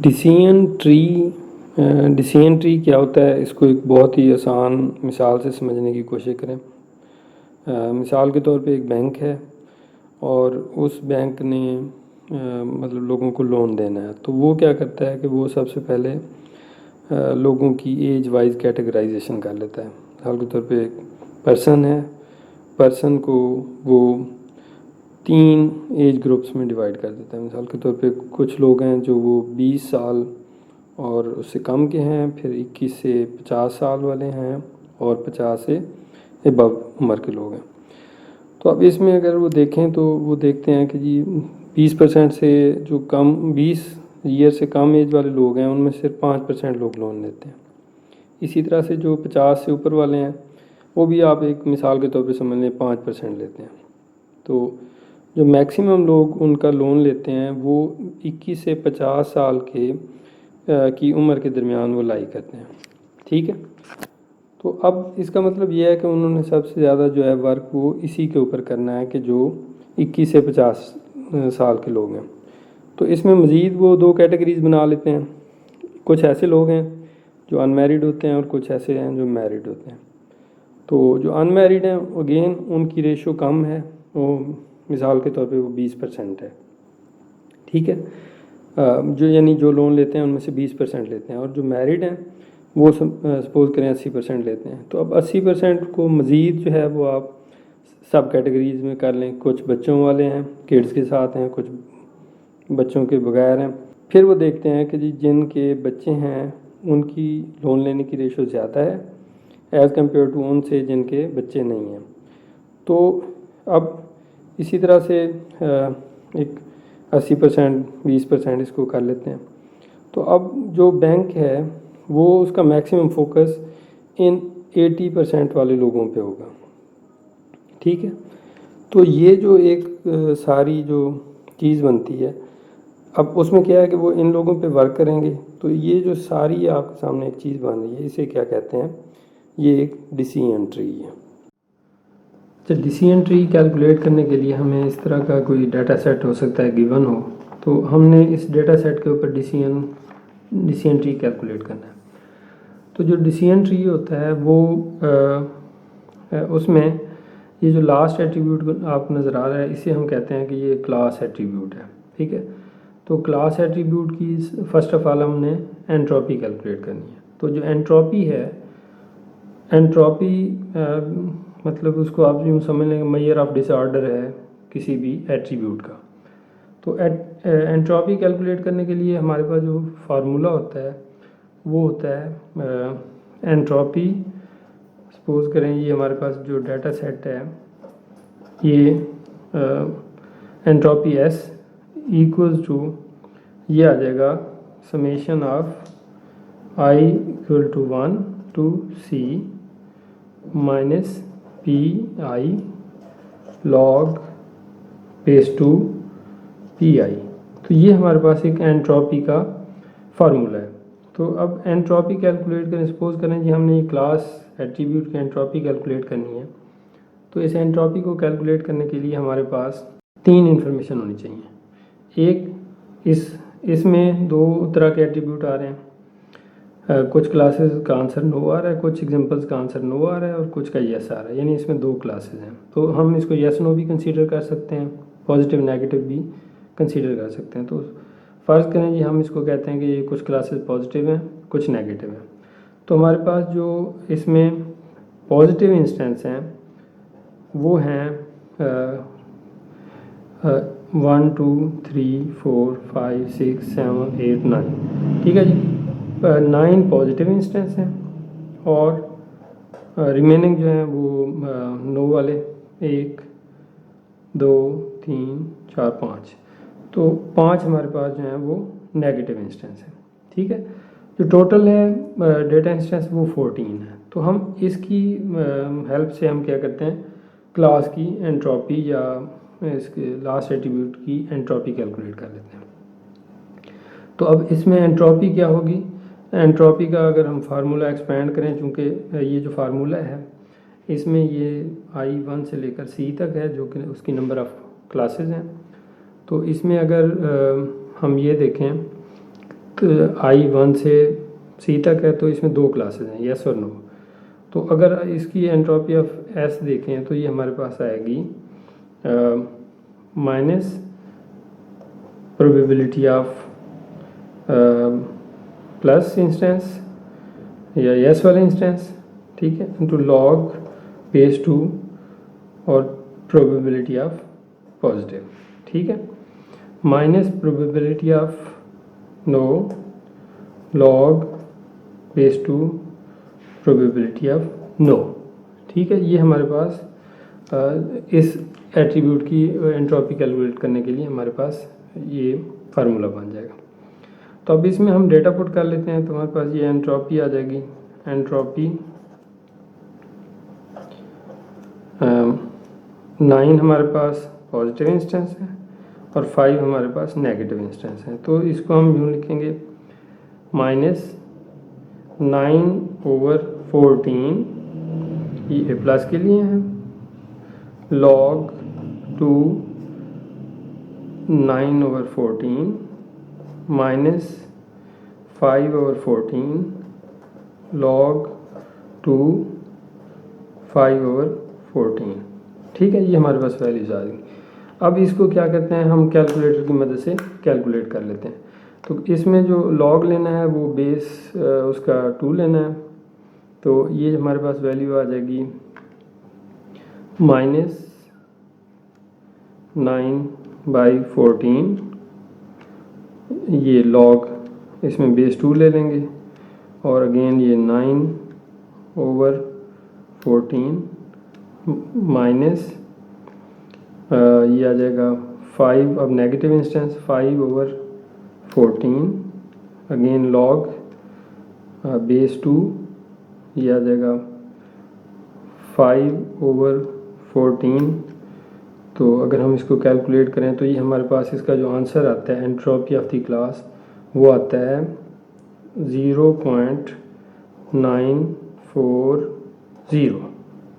Decision tree क्या होता है, इसको एक बहुत ही आसान मिसाल से समझने की कोशिश करें। मिसाल के तौर पे एक बैंक है और उस बैंक ने मतलब लोगों को लोन देना है, तो वो क्या करता है कि वो सबसे पहले लोगों की एज वाइज कैटेगराइजेशन कर लेता है। मिसाल के तौर पे एक पर्सन है, पर्सन को वो 3 एज ग्रुप्स में डिवाइड कर देता है। मिसाल के तौर पे कुछ लोग हैं जो वो 20 साल और उससे कम के हैं, फिर 21 से 50 साल वाले हैं और 50 से अबव उम्र के लोग हैं। तो अब इसमें अगर वो देखें तो वो देखते हैं कि जी 20% से जो कम 20 ईयर से कम एज वाले लोग हैं उनमें सिर्फ 5% लोग लोन लेते हैं। इसी तरह से जो 50 से ऊपर वाले हैं वो भी आप एक मिसाल के तौर पे समझ लें 5% लेते हैं। तो जो मैक्सिमम लोग उनका लोन लेते हैं वो 21 से 50 साल की उम्र के दरमियान वो लाई करते हैं। ठीक है, तो अब इसका मतलब ये है कि उन्होंने सबसे ज़्यादा जो है वर्क वो इसी के ऊपर करना है कि जो 21 से 50 साल के लोग हैं। तो इसमें मज़ीद वो 2 कैटेगरीज बना लेते हैं। कुछ ऐसे लोग हैं जो अनमैरिड होते हैं और कुछ ऐसे हैं जो मैरिड होते हैं। तो जो अनमैरिड हैं अगेन उनकी रेशो कम है, वो मिसाल के तौर पे वो 20% है। ठीक है, जो यानी जो लोन लेते हैं उनमें से 20% लेते हैं, और जो मैरिड हैं वो सपोज़ करें 80% लेते हैं। तो अब 80% को मज़ीद जो है वो आप सब कैटेगरीज में कर लें। कुछ बच्चों वाले हैं, किड्स के साथ हैं, कुछ बच्चों के बगैर हैं। फिर वो देखते हैं कि जी जिनके बच्चे हैं उनकी लोन लेने की रेशो ज़्यादा है एज़ कम्पेयर टू उनसे जिनके बच्चे नहीं हैं। तो अब इसी तरह से एक 80% 20% इसको कर लेते हैं। तो अब जो बैंक है वो उसका मैक्सिमम फोकस इन 80% वाले लोगों पे होगा। ठीक है, तो ये जो एक सारी जो चीज़ बनती है, अब उसमें क्या है कि वो इन लोगों पे वर्क करेंगे। तो ये जो सारी आपके सामने एक चीज़ बन रही है, इसे क्या कहते हैं, ये एक डिसीजन ट्री है। अच्छा, डिसीजन ट्री कैलकुलेट करने के लिए हमें इस तरह का कोई डाटा सेट हो सकता है गिवन हो, तो हमने इस डाटा सेट के ऊपर डिसीजन ट्री कैलकुलेट करना है। तो जो डिसीजन ट्री होता है वो उसमें ये जो लास्ट एट्रीब्यूट आप नज़र आ रहा है इसे हम कहते हैं कि ये क्लास एट्रीब्यूट है। ठीक है, तो क्लास एट्रीब्यूट की फर्स्ट ऑफ ऑल हमने एंट्रोपी कैलकुलेट करनी है। तो जो एंट्रोपी है, एंट्रोपी मतलब उसको आप यूँ समझ लेंगे मेजर ऑफ डिसऑर्डर है किसी भी एट्रीब्यूट का। तो एंट्रोपी कैलकुलेट करने के लिए हमारे पास जो फार्मूला होता है वो होता है एंट्रोपी। सपोज करें ये हमारे पास जो डाटा सेट है ये एंट्रोपी एस इक्वल्स टू ये आ जाएगा summation of I equal to 1 to C minus P I log base two P I. तो ये हमारे पास एक एंट्रोपी का फार्मूला है। तो अब एंट्रोपी कैलकुलेट करें, सपोज करें जी हमने ये क्लास एट्रीब्यूट की एंट्रोपी कैलकुलेट करनी है। तो इस एंट्रोपी को कैलकुलेट करने के लिए हमारे पास 3 इन्फॉर्मेशन होनी चाहिए। एक इसमें 2 तरह के एट्रीब्यूट आ रहे हैं, कुछ क्लासेस का आंसर नो आ रहा है, कुछ एग्जांपल्स का आंसर नो आ रहा है और कुछ का येस आ रहा है, यानी इसमें 2 क्लासेस हैं। तो हम इसको येस नो भी कंसीडर कर सकते हैं, पॉजिटिव नेगेटिव भी कंसीडर कर सकते हैं। तो फ़र्ज़ करें जी हम इसको कहते हैं कि ये कुछ क्लासेस पॉजिटिव हैं कुछ नेगेटिव हैं। तो हमारे पास जो इसमें पॉजिटिव इंस्टेंस हैं वो हैं 1 2 3 4 5 6 7 8 9। ठीक है जी, 9 पॉजिटिव इंस्टेंस हैं और रिमेनिंग जो हैं वो नो वाले 1 2 3 4 5। तो 5 हमारे पास जो हैं वो नेगेटिव इंस्टेंस हैं। ठीक है, जो टोटल है डेटा इंस्टेंस वो 14 है। तो हम इसकी हेल्प से हम क्या करते हैं, क्लास की एंट्रोपी या इसके लास्ट एट्रीब्यूट की एंट्रोपी कैलकुलेट कर लेते हैं। तो अब इसमें एंट्रोपी क्या होगी, एंट्रोपी का अगर हम फार्मूला एक्सपेंड करें, चूँकि ये जो फार्मूला है इसमें ये I1 से लेकर C तक है जो कि उसकी नंबर ऑफ़ क्लासेस हैं। तो इसमें अगर हम ये देखें आई 1 से सी तक है, तो इसमें 2 क्लासेस हैं, यस और नो। तो अगर इसकी एंट्रोपी ऑफ एस देखें तो ये हमारे पास आएगी minus probability of plus instance या यस वाला इंस्टेंस, ठीक है, इंटू लॉग बेस 2 और प्रोबेबिलिटी ऑफ पॉजिटिव, ठीक है, minus probability of no log base 2 probability of no, ठीक है। ये हमारे पास इस एट्रीब्यूट की एंट्रोपी कैलकुलेट करने के लिए हमारे पास ये फार्मूला बन जाएगा। तो अब इसमें हम डेटा पुट कर लेते हैं, तो हमारे पास ये एंट्रोपी आ जाएगी। एंट्रोपी 9 हमारे पास पॉजिटिव इंस्टेंस है और 5 हमारे पास नेगेटिव इंस्टेंस है। तो इसको हम यूँ लिखेंगे माइनस 9/14, ये प्लस के लिए है, लॉग 2 9/14 माइनस 5/14 लॉग 2 5/14, ठीक है। ये हमारे पास वैल्यूज आ गई। अब इसको क्या करते हैं, हम कैलकुलेटर की मदद से कैलकुलेट कर लेते हैं। तो इसमें जो लॉग लेना है वो बेस उसका 2 लेना है, तो ये हमारे पास वैल्यू आ जाएगी माइनस 9/14, ये लॉग इसमें बेस 2 ले लेंगे और अगेन ये 9/14 माइनस ये आ जाएगा 5, अब negative instance 5/14 again log base 2, ये आ जाएगा 5/14। तो अगर हम इसको कैलकुलेट करें तो ये हमारे पास इसका जो आंसर आता है एंट्रोपी ऑफ द क्लास वो आता है 0.940,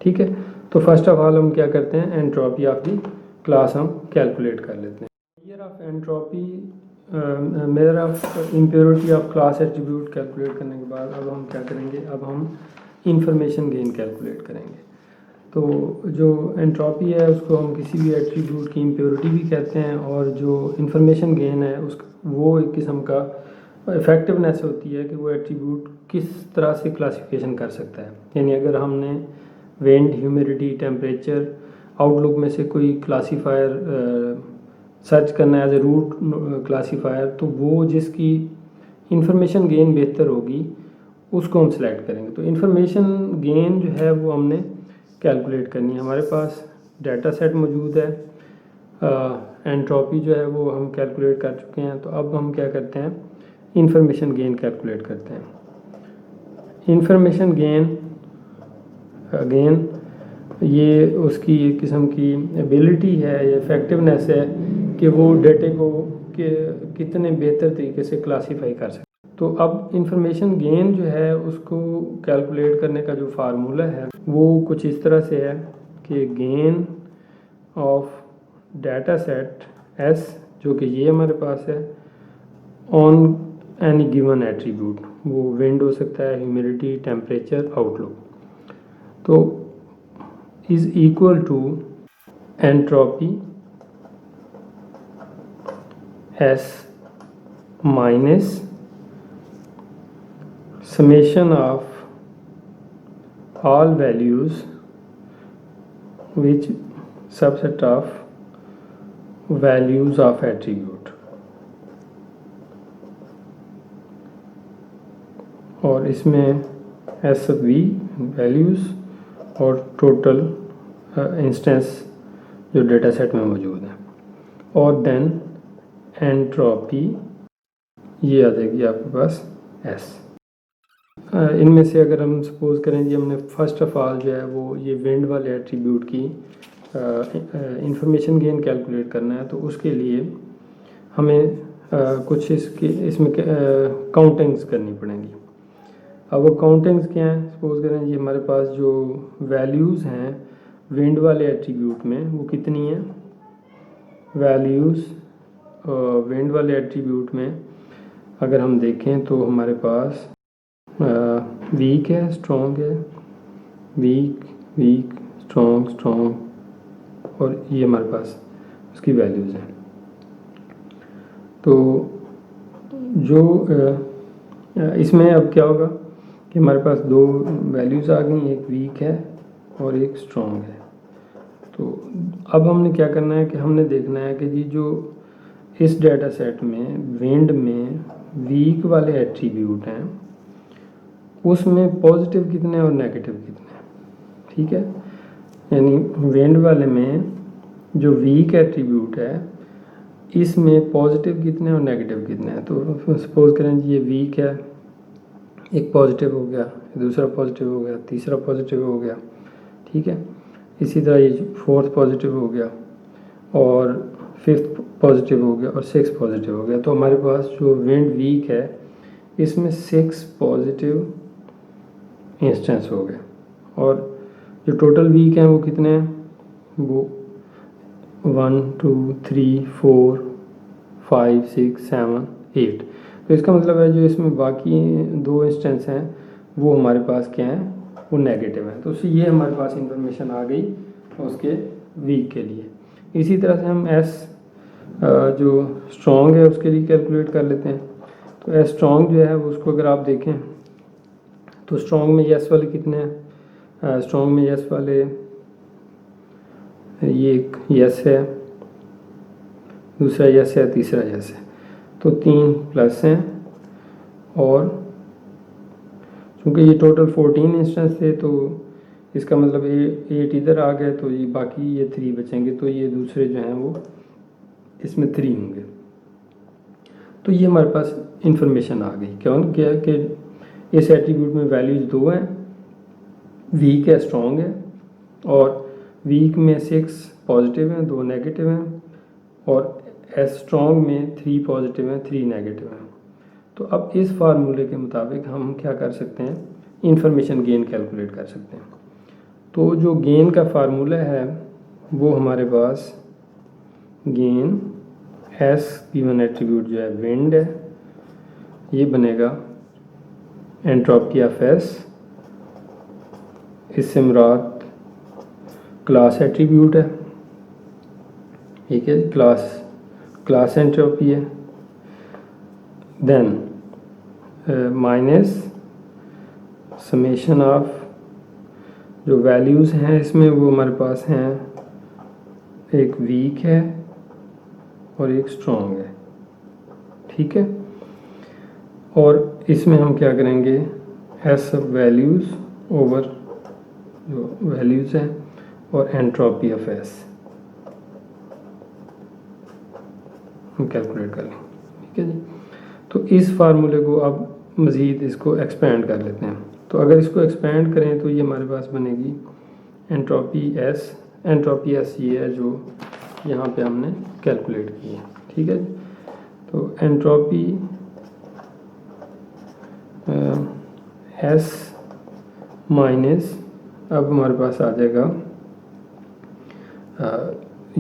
ठीक है। तो फर्स्ट ऑफ ऑल हम क्या करते हैं, एंट्रोपी ऑफ द क्लास हम कैलकुलेट कर लेते हैं। Measure of entropy, measure of impurity of class attribute calculate करने के बाद अब हम क्या करेंगे, अब हम इंफॉर्मेशन गेन कैलकुलेट करेंगे। तो जो एंट्रोपी है उसको हम किसी भी एट्रीब्यूट की इम्प्योरिटी भी कहते हैं, और जो इंफॉर्मेशन गेन है उस वो एक किस्म का इफ़ेक्टिवनेस होती है कि वो एट्रीब्यूट किस तरह से क्लासिफिकेशन कर सकता है। यानी अगर हमने विंड, ह्यूमिडिटी, टेम्परेचर, आउटलुक में से कोई क्लासीफायर सर्च करना है एज ए रूट क्लासीफायर, तो वो जिसकी इंफॉर्मेशन गेन बेहतर होगी उसको हम सेलेक्ट करेंगे। तो इंफॉर्मेशन गेन जो है वो हमने कैलकुलेट करनी है। हमारे पास डाटा सेट मौजूद है, एंट्रोपी जो है वो हम कैलकुलेट कर चुके हैं। तो अब हम क्या करते हैं, इंफॉर्मेशन गेन कैलकुलेट करते हैं। इंफॉर्मेशन गेन अगेन ये उसकी एक किस्म की एबिलिटी है या इफेक्टिवनेस है कि वो डेटे को कितने बेहतर तरीके से क्लासीफाई कर सकते। तो अब इंफॉर्मेशन गेन जो है उसको कैलकुलेट करने का जो फार्मूला है वो कुछ इस तरह से है कि gain of data set S, जो कि ये हमारे पास है, ऑन एनी गिवन एट्रीब्यूट, वो विंड हो सकता है, ह्यूमिडिटी, टेम्परेचर, आउटलुक, तो is equal to entropy S minus summation of all values which subset of values of attribute, और इसमें एस वी वैल्यूज़ और टोटल इंस्टेंस जो डेटा सेट में मौजूद है, और देन एंट्रोपी ये आ जाएगी आपके पास एस। इनमें से अगर हम सपोज़ करें कि हमने फर्स्ट ऑफ ऑल जो है वो ये विंड वाले एट्रीब्यूट की इंफॉर्मेशन गेन कैलकुलेट करना है, तो उसके लिए हमें कुछ इसमें काउंटिंग्स करनी पड़ेंगी। अब वो काउंटिंग्स क्या हैं, सपोज़ करें ये हमारे पास जो वैल्यूज़ हैं विंड वाले एट्रीब्यूट में वो कितनी हैं, वैल्यूज़ विंड वाले एट्रीब्यूट में अगर हम देखें तो हमारे पास वीक है, स्ट्रॉन्ग है, वीक वीक स्ट्रॉन्ग स्ट्रॉन्ग, और ये हमारे पास उसकी वैल्यूज़ हैं। तो जो इसमें अब क्या होगा कि हमारे पास दो वैल्यूज़ आ गई, एक वीक है और एक स्ट्रॉन्ग है। तो अब हमने क्या करना है कि हमने देखना है कि जी जो इस डेटा सेट में विंड में वीक वाले एट्रीब्यूट हैं उसमें पॉजिटिव कितने और नेगेटिव कितने हैं, ठीक है। यानी विंड वाले में जो वीक एट्रीब्यूट है इसमें पॉजिटिव कितने और नेगेटिव कितने हैं। तो सपोज करें जी ये वीक है, एक पॉजिटिव हो गया, दूसरा पॉजिटिव हो गया, तीसरा पॉजिटिव हो गया, ठीक है। इसी तरह ये फोर्थ पॉजिटिव हो गया और फिफ्थ पॉजिटिव हो गया और सिक्स पॉजिटिव हो गया। तो हमारे पास जो विंड वीक है इसमें 6 पॉजिटिव इंस्टेंस हो गए, और जो टोटल वीक हैं वो कितने हैं, वो 1 2 3 4 5 6 7 8। तो इसका मतलब है जो इसमें बाकी दो इंस्टेंस हैं वो हमारे पास क्या हैं, वो नेगेटिव हैं। तो ये हमारे पास इंफॉर्मेशन आ गई उसके वीक के लिए। इसी तरह से हम एस जो स्ट्रॉन्ग है उसके लिए कैलकुलेट कर लेते हैं। तो एस स्ट्रॉन्ग जो है उसको अगर आप देखें तो स्ट्रॉन्ग में यस वाले कितने हैं, स्ट्रॉन्ग में यस वाले ये एक यस है, दूसरा यस है, तीसरा यस है, तो 3 प्लस हैं। और चूँकि ये टोटल 14 इंस्टेंस थे तो इसका मतलब 8 इधर आ गए, तो ये बाकी ये 3 बचेंगे, तो ये दूसरे जो हैं वो इसमें 3 होंगे। तो ये हमारे पास इंफॉर्मेशन आ गई। क्या कि इस एट्रीब्यूट में वैल्यूज 2 हैं, वीक है, स्ट्रॉन्ग है, और वीक में 6 पॉजिटिव हैं, 2 नेगेटिव हैं, और एस स्ट्रॉन्ग में 3 पॉजिटिव हैं, 3 नेगेटिव हैं। तो अब इस फार्मूले के मुताबिक हम क्या कर सकते हैं, इंफॉर्मेशन गेन कैलकुलेट कर सकते हैं। तो जो गेन का फार्मूला है वो हमारे पास गेन एस गिवन एट्रीब्यूट जो है विंड है, ये बनेगा एंट्रोपी ऑफ एस, इससे मुराद क्लास एट्रीब्यूट है, ठीक है, क्लास एंट्रोपी है। देन माइनस समेशन ऑफ जो वैल्यूज़ हैं इसमें वो हमारे पास हैं, एक वीक है और एक स्ट्रॉन्ग है, ठीक है। और इसमें हम क्या करेंगे, एस वैल्यूज़ ओवर जो वैल्यूज़ हैं और एंट्रोपी ऑफ एस हम कैलकुलेट कर लेंगे, ठीक है जी। तो इस फार्मूले को अब मज़ीद इसको एक्सपेंड कर लेते हैं। तो अगर इसको एक्सपेंड करें तो ये हमारे पास बनेगी एंट्रोपी एस। एंट्रोपी एस ये है जो यहाँ पे हमने कैलकुलेट की है, ठीक है। तो एंट्रोपी एस माइनस, अब हमारे पास आ जाएगा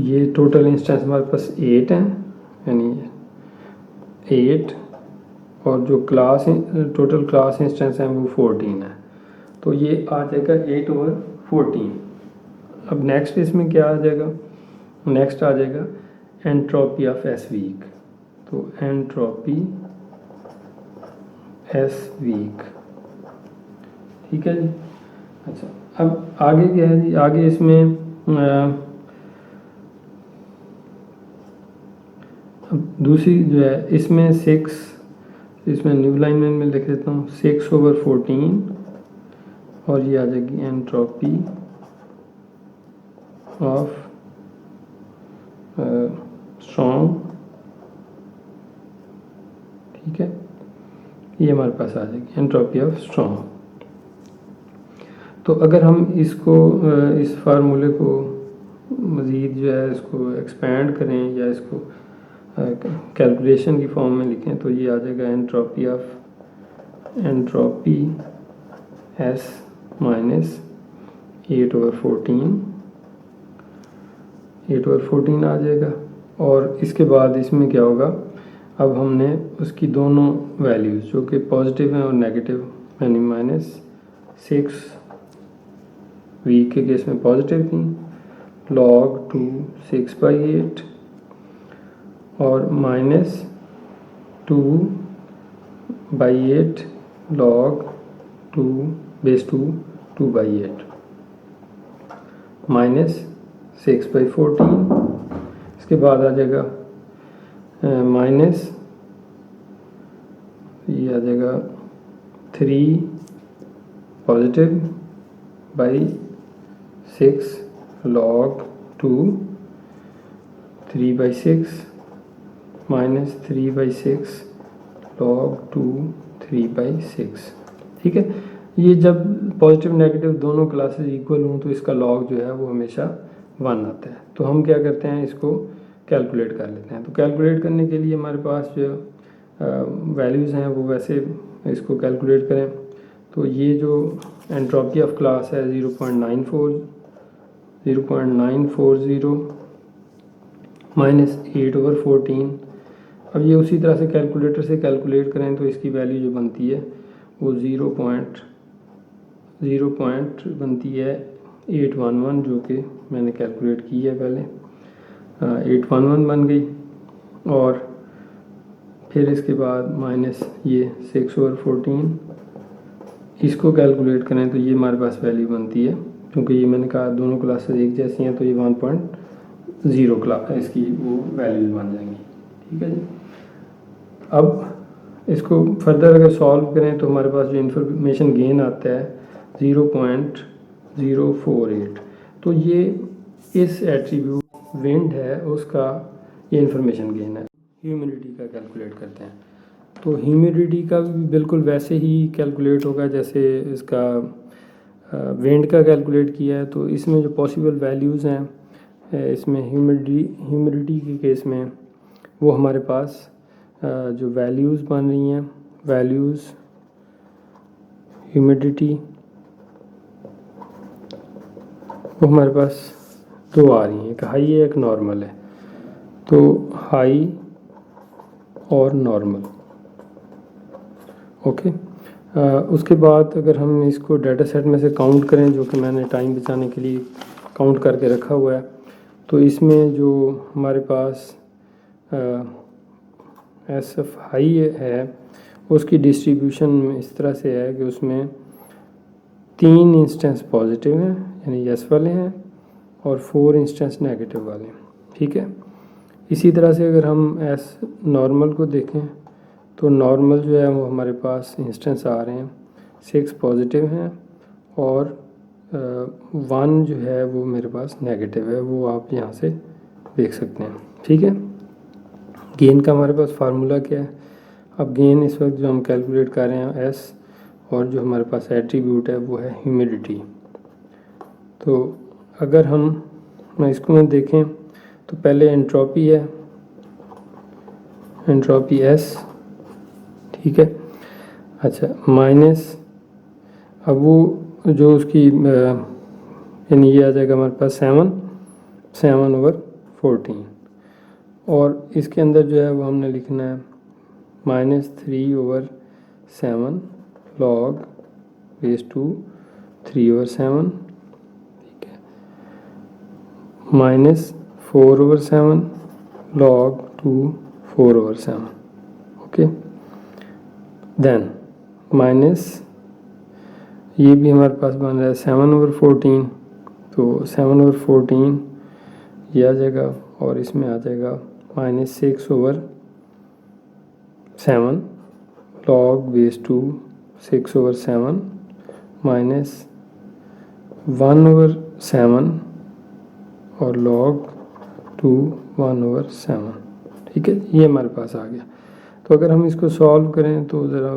ये टोटल इंस्टेंस हमारे पास 8 हैं, यानी 8, और जो टोटल क्लास इंस्टेंस हैं वो 14 है, तो ये आ जाएगा 8 ओवर 14। अब नेक्स्ट इसमें क्या आ जाएगा, नेक्स्ट आ जाएगा एंट्रोपी ऑफ एस वीक। तो एंट्रोपी एस वीक, ठीक है जी। अच्छा, अब आगे क्या है जी, आगे इसमें अब दूसरी जो है इसमें 6, इसमें न्यू लाइन में मैं लिख देता हूँ 6 ओवर 14, और ये आ जाएगी एंट्रोपी ऑफ स्ट्रॉन्ग, ठीक है। ये हमारे पास आ जाएगी एंट्रोपी ऑफ स्ट्रॉन्ग। तो अगर हम इसको इस फार्मूले को मज़ीद जो है इसको एक्सपेंड करें या इसको कैलकुलेशन की फॉर्म में लिखें तो ये आ जाएगा एंट्रोपी एस माइनस 8 ओवर 14 आ जाएगा। और इसके बाद इसमें क्या होगा, अब हमने उसकी दोनों वैल्यूज़ जो कि पॉजिटिव हैं और नेगेटिव, यानी -6 वीक के केस में पॉजिटिव थी, log 2 6/8 और -2/8 log 2 base 2 2/8 -6/14। इसके बाद आ जाएगा माइनस, ये आ जाएगा 3 पॉजिटिव बाई 6 log 2 3/6 -3/6 log 2 3/6। ठीक है, ये जब पॉजिटिव नेगेटिव दोनों क्लासेस इक्वल हों तो इसका लॉग जो है वो हमेशा 1 आता है। तो हम क्या करते हैं, इसको कैलकुलेट कर लेते हैं। तो कैलकुलेट करने के लिए हमारे पास जो वैल्यूज़ हैं वो वैसे इसको कैलकुलेट करें तो ये जो एंट्रोपी ऑफ क्लास है 0.940 -8/14। अब ये उसी तरह से कैलकुलेटर से कैलकुलेट करें तो इसकी वैल्यू जो बनती है वो 0 बनती है 811, जो कि मैंने कैलकुलेट की है पहले। 811 बन गई। और फिर इसके बाद माइनस ये 6/14, इसको कैलकुलेट करें तो ये हमारे पास वैल्यू बनती है, क्योंकि ये मैंने कहा दोनों क्लासेस एक जैसी हैं तो ये 1.0 क्लास इसकी वो वैल्यूज बन जाएंगी। ठीक है जी। अब इसको फर्दर अगर सॉल्व करें तो हमारे पास जो इंफॉर्मेशन गेन आता है 0.048। तो ये इस एट्रीब्यूट विंड है उसका ये इंफॉर्मेशन गेन है। ह्यूमिडिटी का कैलकुलेट करते हैं तो ह्यूमिडिटी का भी बिल्कुल वैसे ही कैलकुलेट होगा जैसे इसका विंड का कैलकुलेट किया है। तो इसमें जो पॉसिबल वैल्यूज़ हैं इसमें ह्यूमिडिटी के केस में वो हमारे पास जो वैल्यूज़ बन रही हैं, वैल्यूज़ ह्यूमिडिटी वो हमारे पास दो आ रही हैं, एक हाई है एक नॉर्मल है। तो हाई और नॉर्मल, ओके। उसके बाद अगर हम इसको डाटा सेट में से काउंट करें, जो कि मैंने टाइम बचाने के लिए काउंट करके रखा हुआ है, तो इसमें जो हमारे पास SF हाई है उसकी डिस्ट्रीब्यूशन इस तरह से है कि उसमें 3 इंस्टेंस पॉजिटिव हैं यानी यस वाले हैं और 4 इंस्टेंस नेगेटिव वाले हैं। ठीक है, इसी तरह से अगर हम एस नॉर्मल को देखें तो नॉर्मल जो है वो हमारे पास इंस्टेंस आ रहे हैं 6 पॉजिटिव हैं और 1 जो है वो मेरे पास नेगेटिव है, वो आप यहाँ से देख सकते हैं। ठीक है, गेन का हमारे पास फार्मूला क्या है। अब गेन इस वक्त जो हम कैलकुलेट कर रहे हैं एस, और जो हमारे पास एट्रीब्यूट है वो है ह्यूमिडिटी। तो अगर हम इसको में देखें तो पहले एंट्रोपी है, एंट्रोपी एस, ठीक है। अच्छा, माइनस, अब वो जो उसकी यानी ये आ जाएगा हमारे पास 7/14 और इसके अंदर जो है वो हमने लिखना है -3/7 log base 2 3/7, ठीक है, -4/7 log 2 4/7, ओके। देन माइनस ये भी हमारे पास बन रहा है 7/14, तो 7/14 ये आ जाएगा और इसमें आ जाएगा -6/7 log base 2 6/7 -1/7 और log 2 1/7। ठीक है, ये हमारे पास आ गया। तो अगर हम इसको सॉल्व करें तो ज़रा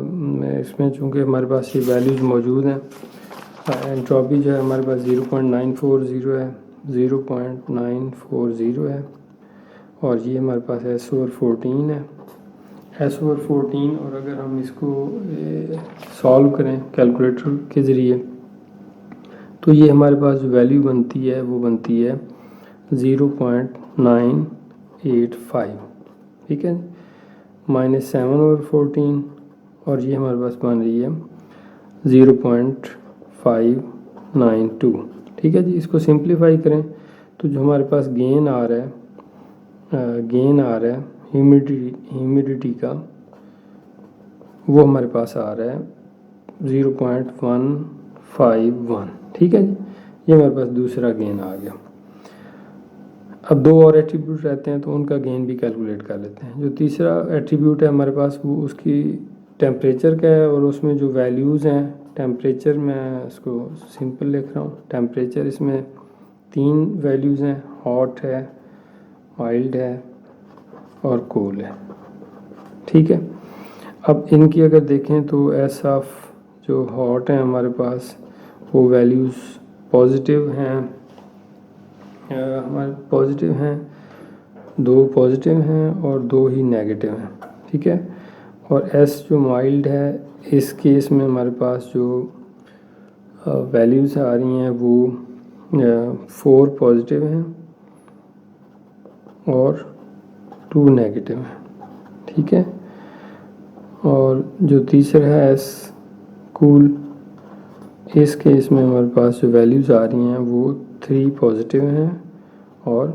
इसमें चूँकि हमारे पास ये वैल्यूज़ मौजूद हैं, एंट्रोपी जो है हमारे पास 0.940 है, 0.940 है और ये हमारे पास S/14 है, S/14। और अगर हम इसको सॉल्व करें कैलकुलेटर के ज़रिए तो ये हमारे पास जो वैल्यू बनती है वो बनती है 0.985, ठीक है, -7/14 और ये हमारे पास बन रही है 0.592। ठीक है जी। इसको सिंप्लीफाई करें तो जो हमारे पास गेन आ रहा है ह्यूमिडिटी का, वो हमारे पास आ रहा है 0.151। ठीक है जी। ये हमारे पास दूसरा गेन आ गया। अब दो और एट्रीब्यूट रहते हैं तो उनका गेन भी कैलकुलेट कर लेते हैं। जो तीसरा एट्रीब्यूट है हमारे पास, वो उसकी टेम्परेचर का है और उसमें जो वैल्यूज़ हैं, टेम्परेचर मैं इसको सिंपल लिख रहा हूँ। टेम्परेचर इसमें 3 वैल्यूज़ हैं, हॉट है, माइल्ड है और कूल है। ठीक है। अब इनकी अगर देखें तो एस ऑफ जो हॉट है हमारे पास, वो वैल्यूज़ पॉजिटिव हैं, हमारे पॉजिटिव हैं, 2 पॉजिटिव हैं और 2 ही नेगेटिव हैं। ठीक है। और एस जो माइल्ड है, इस केस में हमारे पास जो वैल्यूज़ आ रही हैं वो 4 पॉजिटिव हैं और 2 नेगेटिव हैं। ठीक है। और जो तीसरा है एस कूल, इस केस में हमारे पास जो वैल्यूज़ आ रही हैं वो 3 पॉजिटिव हैं और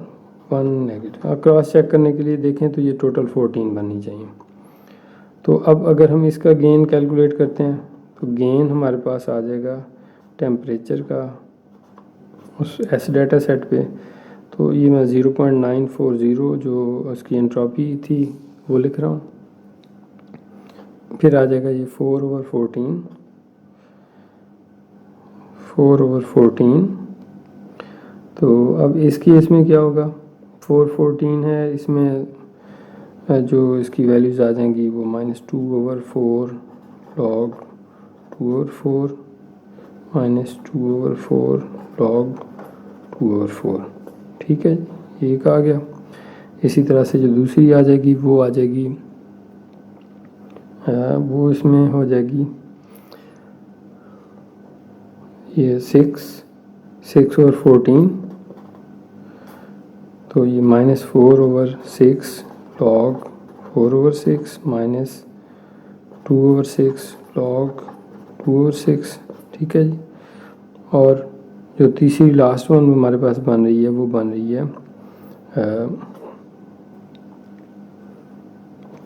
1 नेगेटिव। क्रॉस चेक करने के लिए देखें तो ये टोटल 14 बननी चाहिए। तो अब अगर हम इसका गेन कैलकुलेट करते हैं तो गेन हमारे पास आ जाएगा टेम्परेचर का उस एस डाटा सेट पे। तो ये मैं 0.940 जो उसकी एंट्रोपी थी वो लिख रहा हूँ। फिर आ जाएगा ये 4/14। तो अब इसकी इसमें क्या होगा, 4/14 है, इसमें जो इसकी वैल्यूज़ आ जाएंगी वो -2/4 log 2/4 -2/4 log 2/4। ठीक है। ये एक आ गया। इसी तरह से जो दूसरी आ जाएगी वो आ जाएगी, वो इसमें हो जाएगी ये 6/14। तो ये -4/6 log 4/6 -2/6 log 2/6। ठीक है जी। और जो तीसरी लास्ट वन हमारे पास बन रही है वो बन रही है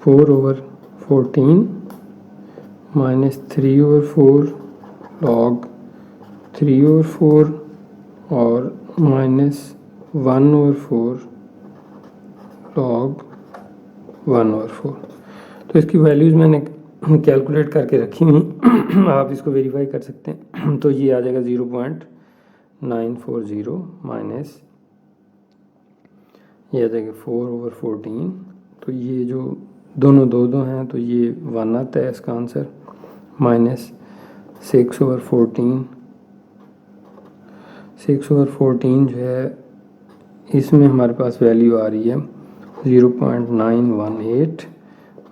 4/14 -3/4 log 3/4 और -1/4 log 1/4। तो इसकी वैल्यूज़ मैंने कैलकुलेट करके रखी हुई, आप इसको वेरीफाई कर सकते हैं। तो ये आ जाएगा 0.940 माइनस ये आ जाएगा 4/14। तो ये जो दोनों दो हैं तो ये 1 आता है इसका आंसर, माइनस 6/14। 6/14 जो है इसमें हमारे पास वैल्यू आ रही है 0.918।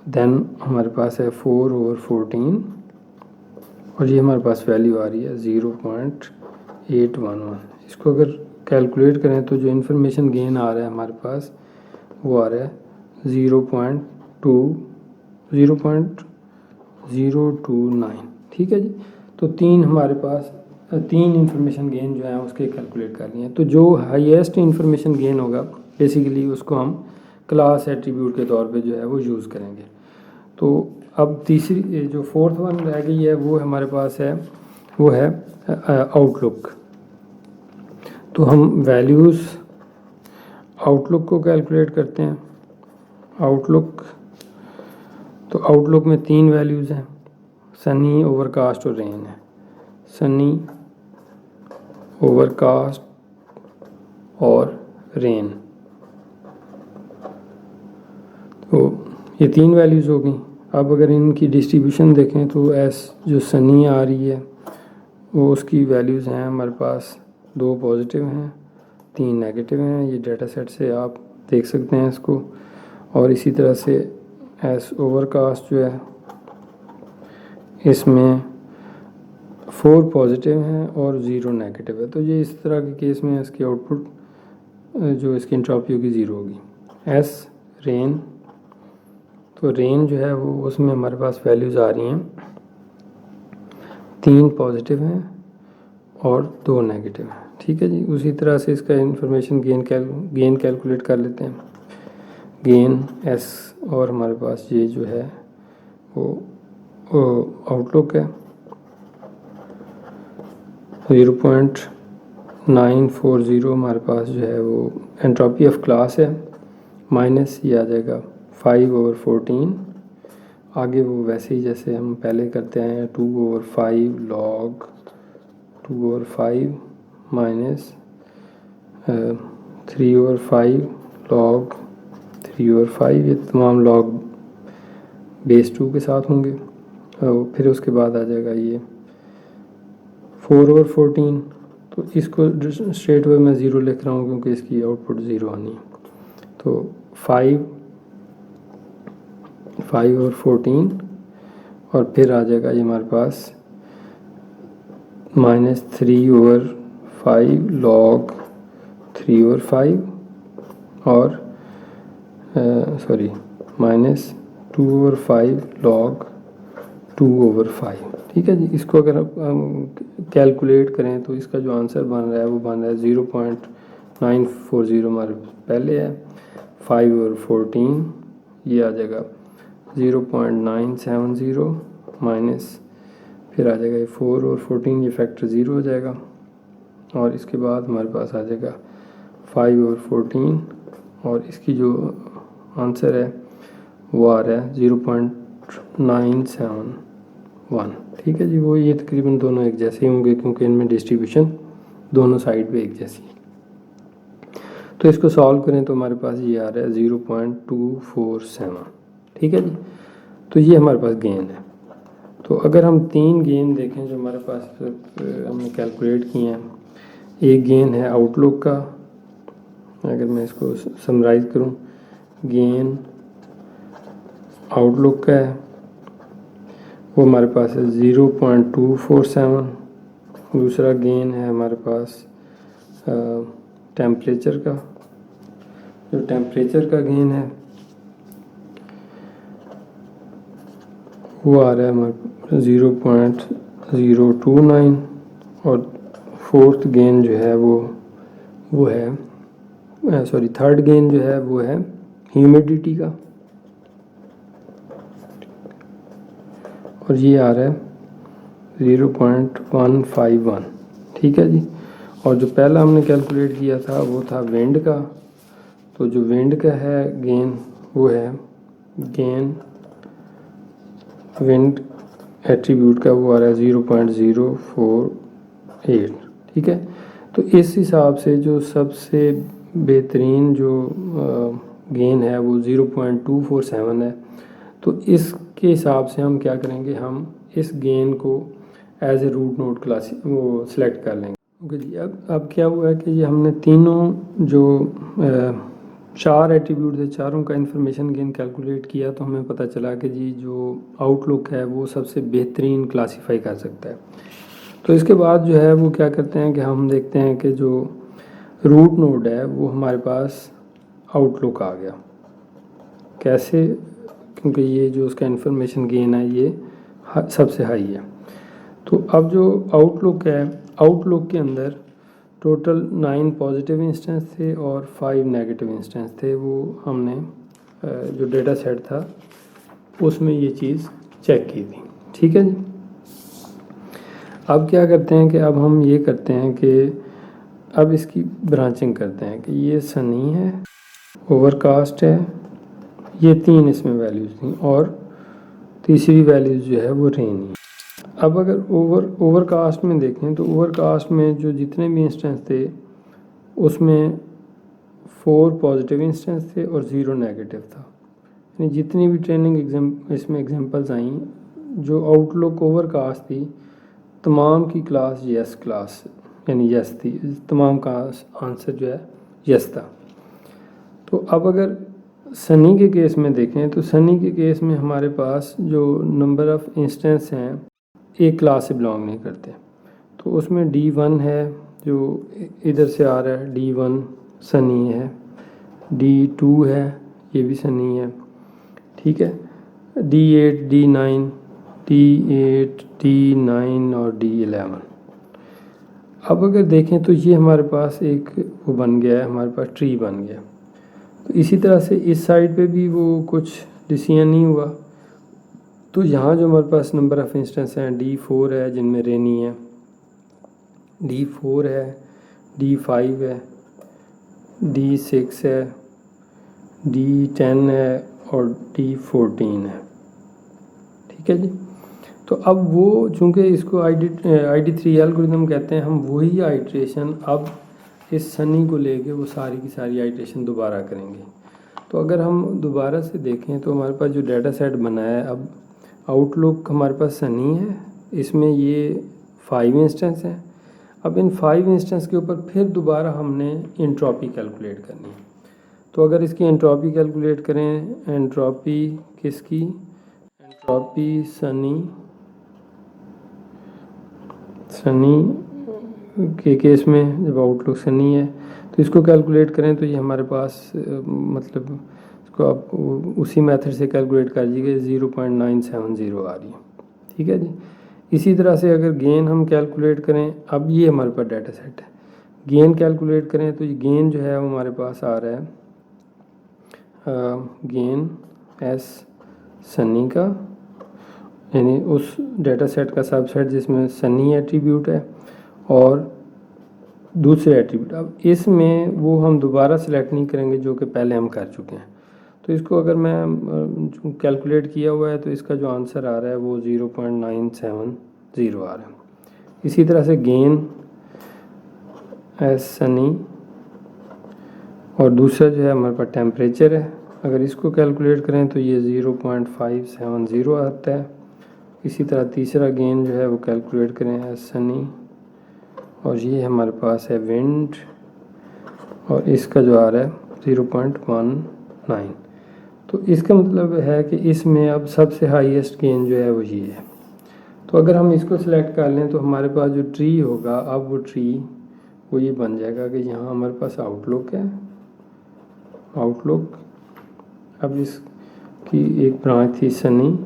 देन हमारे पास है 4/14 और ये हमारे पास वैल्यू आ रही है 0.811। इसको अगर कैलकुलेट करें तो जो इन्फॉर्मेशन गेन आ रहा है हमारे पास वो आ रहा है 0.029। ठीक है जी। तो 3 हमारे पास 3 इन्फॉर्मेशन गेन जो है उसके कैलकुलेट कर लिए हैं। तो जो हाईएस्ट इन्फॉर्मेशन गेन होगा बेसिकली उसको हम क्लास एट्रीब्यूट के तौर पे जो है वो यूज़ करेंगे। तो अब तीसरी जो फोर्थ वन रह गई है वो हमारे पास है, वो है आउटलुक। तो हम वैल्यूज़ आउटलुक को कैलकुलेट करते हैं। आउटलुक, तो आउटलुक में 3 वैल्यूज़ हैं, सनी, ओवरकास्ट और रेन है। सनी, ओवरकास्ट और रेन, तो ये 3 वैल्यूज़ हो गई। अब अगर इनकी डिस्ट्रीब्यूशन देखें तो एस जो सनी आ रही है वो उसकी वैल्यूज़ हैं हमारे पास 2 पॉजिटिव हैं, 3 नेगेटिव हैं। ये डाटा सेट से आप देख सकते हैं इसको। और इसी तरह से एस ओवरकास्ट जो है इसमें 4 पॉजिटिव हैं और 0 नेगेटिव है। तो ये इस तरह के केस में इसकी आउटपुट जो इसकी एंट्रोपी होगी 0 होगी। एस रेन तो रेंज जो है वो उसमें हमारे पास वैल्यूज़ आ रही हैं, 3 पॉजिटिव हैं और 2 नेगेटिव हैं। ठीक है जी। उसी तरह से इसका इंफॉर्मेशन गेन कैलकुलेट कर लेते हैं। गेन एस और हमारे पास ये जो है वो आउटलुक है 0.940 हमारे पास जो है वो एंट्रोपी ऑफ क्लास है, माइनस ये आ जाएगा 5/14। आगे वो वैसे ही जैसे हम पहले करते आए हैं 2/5 लॉग 2/5 माइनस 3/5 लॉग 3/5, ये तमाम लॉग बेस 2 के साथ होंगे। और फिर उसके बाद आ जाएगा ये 4/14। तो इसको स्ट्रेट वे मैं ज़ीरो लिख रहा हूँ क्योंकि इसकी आउटपुट ज़ीरो आनी है। तो 5/14 और फिर आ जाएगा ये हमारे पास -3/5 लॉग 3/5 और -2/5 लॉग 2/5। ठीक है जी। इसको अगर हम कैलकुलेट करें तो इसका जो आंसर बन रहा है वो बन रहा है 0.940 हमारे पहले है, 5/14 ये आ जाएगा 0.970 माइनस फिर आ जाएगा 4/14, ये फैक्टर 0 हो जाएगा और इसके बाद हमारे पास आ जाएगा 5/14 और इसकी जो आंसर है वो आ रहा है 0.971। ठीक है जी। वो ये तकरीबन दोनों एक जैसे ही होंगे क्योंकि इनमें डिस्ट्रीब्यूशन दोनों साइड पे एक जैसी है। तो इसको सॉल्व करें तो हमारे पास ये आ रहा है 0.247। ठीक है जी। तो ये हमारे पास गेन है। तो अगर हम 3 गेन देखें जो हमारे पास हमने कैलकुलेट किए हैं, एक गेन है आउटलुक का, अगर मैं इसको समराइज़ करूं, गेन आउटलुक का है वो हमारे पास है 0.247। दूसरा गेन है हमारे पास टेम्परेचर का, जो टेम्परेचर का गेन है वो आ रहा है हमारे 0.029 और फोर्थ गेन जो है वो है थर्ड गेन जो है वो है ह्यूमिडिटी का और ये आ रहा है 0.151। ठीक है जी। और जो पहला हमने कैलकुलेट किया था वो था विंड का, तो जो विंड का है गेन वो है गेन विंड एट्रीब्यूट का वो आ रहा है 0.048। ठीक है। तो इस हिसाब से जो सबसे बेहतरीन जो गेन है वो 0.247 है। तो इसके हिसाब से हम क्या करेंगे, हम इस गेन को as a root node class वो सिलेक्ट कर लेंगे। ओके जी। अब क्या हुआ है कि ये हमने तीनों जो 4 एट्रीब्यूट थे, चारों का इंफॉर्मेशन गेन कैलकुलेट किया तो हमें पता चला कि जी जो आउटलुक है वो सबसे बेहतरीन क्लासीफाई कर सकता है। तो इसके बाद जो है वो क्या करते हैं कि हम देखते हैं कि जो रूट नोड है वो हमारे पास आउटलुक आ गया। कैसे? क्योंकि ये जो उसका इंफॉर्मेशन गेन है ये सबसे हाई है। तो अब जो आउटलुक है, आउटलुक के अंदर टोटल 9 पॉजिटिव इंस्टेंस थे और 5 नेगेटिव इंस्टेंस थे। वो हमने जो डेटा सेट था उसमें ये चीज़ चेक की थी। ठीक है जी। अब क्या करते हैं कि अब हम ये करते हैं कि अब इसकी ब्रांचिंग करते हैं कि ये सनी है, ओवरकास्ट है, ये 3 इसमें वैल्यूज़ थी और तीसरी वैल्यूज़ जो है वो रेनी है। अब अगर ओवरकास्ट में देखें तो ओवरकास्ट में जो जितने भी इंस्टेंस थे उसमें 4 पॉजिटिव इंस्टेंस थे और 0 नेगेटिव था। यानी जितनी भी ट्रेनिंग इसमें एग्जांपल्स आई जो आउटलुक ओवरकास्ट थी तमाम की क्लास यस क्लास यानी यस थी, तमाम का आंसर जो है यस था। तो अब अगर सनी के केस में देखें तो सनी के केस में हमारे पास जो नंबर ऑफ़ इंस्टेंस हैं एक क्लास से बिलोंग नहीं करते। तो उसमें D1 है जो इधर से आ रहा है, D1 सनी है, D2 है ये भी सनी है। ठीक है। D8, D9, D8, D9 और D11। अब अगर देखें तो ये हमारे पास एक वो बन गया है, हमारे पास ट्री बन गया। तो इसी तरह से इस साइड पे भी वो कुछ डिसीजन नहीं हुआ। तो यहाँ जो हमारे पास नंबर ऑफ़ इंस्टेंस हैं D4 है जिनमें रेनी है, D4 है, D5 है, D6 है, D10 है और D14 है। ठीक है जी। तो अब वो चूँकि इसको ID3 एल्गोरिथम कहते हैं, हम वही आइट्रेशन अब इस सनी को लेके वो सारी की सारी आइट्रेशन दोबारा करेंगे। तो अगर हम दोबारा से देखें तो हमारे पास जो डाटा सेट बना है, अब आउटलुक हमारे पास सनी है, इसमें ये 5 इंस्टेंस हैं। अब इन 5 इंस्टेंस के ऊपर फिर दोबारा हमने एंट्रोपी कैलकुलेट करनी है। तो अगर इसकी एंट्रोपी कैलकुलेट करें, एंट्रोपी किसकी, एंट्रोपी सनी के केस में जब आउटलुक सनी है तो इसको कैलकुलेट करें तो ये हमारे पास मतलब इसको आप उसी मेथड से कैलकुलेट कर दीजिए, 0.970 आ रही है। ठीक है जी। इसी तरह से अगर गेन हम कैलकुलेट करें, अब ये हमारे पास डाटा सेट है, गेन कैलकुलेट करें तो ये गेन जो है वो हमारे पास आ रहा है गेन एस सनी का, यानी उस डाटा सेट का सबसेट जिसमें सनी एट्रीब्यूट है और दूसरे एट्रीब्यूट। अब इसमें वो हम दोबारा सेलेक्ट नहीं करेंगे जो कि पहले हम कर चुके हैं। तो इसको अगर मैं कैलकुलेट किया हुआ है तो इसका जो आंसर आ रहा है वो 0.970 आ रहा है। इसी तरह से गेन एस सनी और दूसरा जो है हमारे पास टेम्परेचर है, अगर इसको कैलकुलेट करें तो ये 0.570 आता है। इसी तरह तीसरा गेन जो है वो कैलकुलेट करें एस सनी और ये हमारे पास है विंड और इसका जो आ रहा है 0.19। तो इसका मतलब है कि इसमें अब सबसे हाईएस्ट गेन जो है वो ये है। तो अगर हम इसको सिलेक्ट कर लें तो हमारे पास जो ट्री होगा, अब वो ट्री वो ये बन जाएगा कि यहाँ हमारे पास आउटलुक है, आउटलुक, अब इसकी एक ब्रांच थी सनी,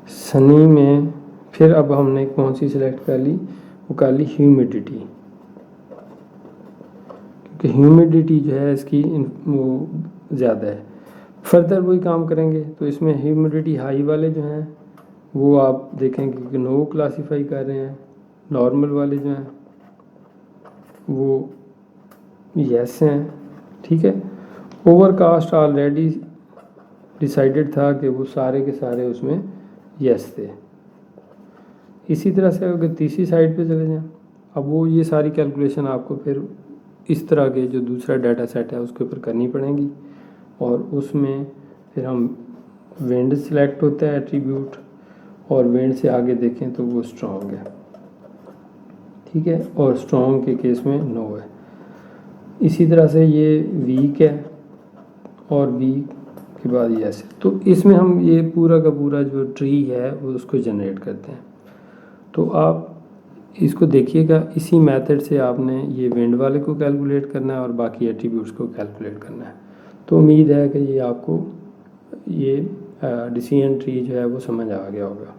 सनी में फिर अब हमने कौन सी सिलेक्ट कर ली, वो कर ली ह्यूमिडिटी, क्योंकि ह्यूमिडिटी जो है इसकी वो ज़्यादा है। फर्दर वही काम करेंगे तो इसमें ह्यूमिडिटी हाई वाले जो हैं वो आप देखेंगे कि नो क्लासीफाई कर रहे हैं, नॉर्मल वाले जो हैं वो यस हैं। ठीक है। ओवरकास्ट ऑलरेडी डिसाइडेड था कि वो सारे के सारे उसमें यस थे। इसी तरह से अगर तीसरी साइड पे चले जाएं, अब वो ये सारी कैलकुलेशन आपको फिर इस तरह के जो दूसरा डाटा सेट है उसके ऊपर करनी पड़ेंगी और उसमें फिर हम विंड सिलेक्ट होता है एट्रीब्यूट और विंड से आगे देखें तो वो स्ट्रॉन्ग है। ठीक है। और स्ट्रॉन्ग के केस में नो है। इसी तरह से ये वीक है और वीक के बाद यस है। तो इसमें हम ये पूरा का पूरा जो ट्री है वो उसको जनरेट करते हैं। तो आप इसको देखिएगा, इसी मेथड से आपने ये विंड वाले को कैलकुलेट करना है और बाकी एट्रीब्यूट्स को कैलकुलेट करना है। तो उम्मीद है कि ये आपको ये डिसीजन ट्री जो है वो समझ आ गया होगा।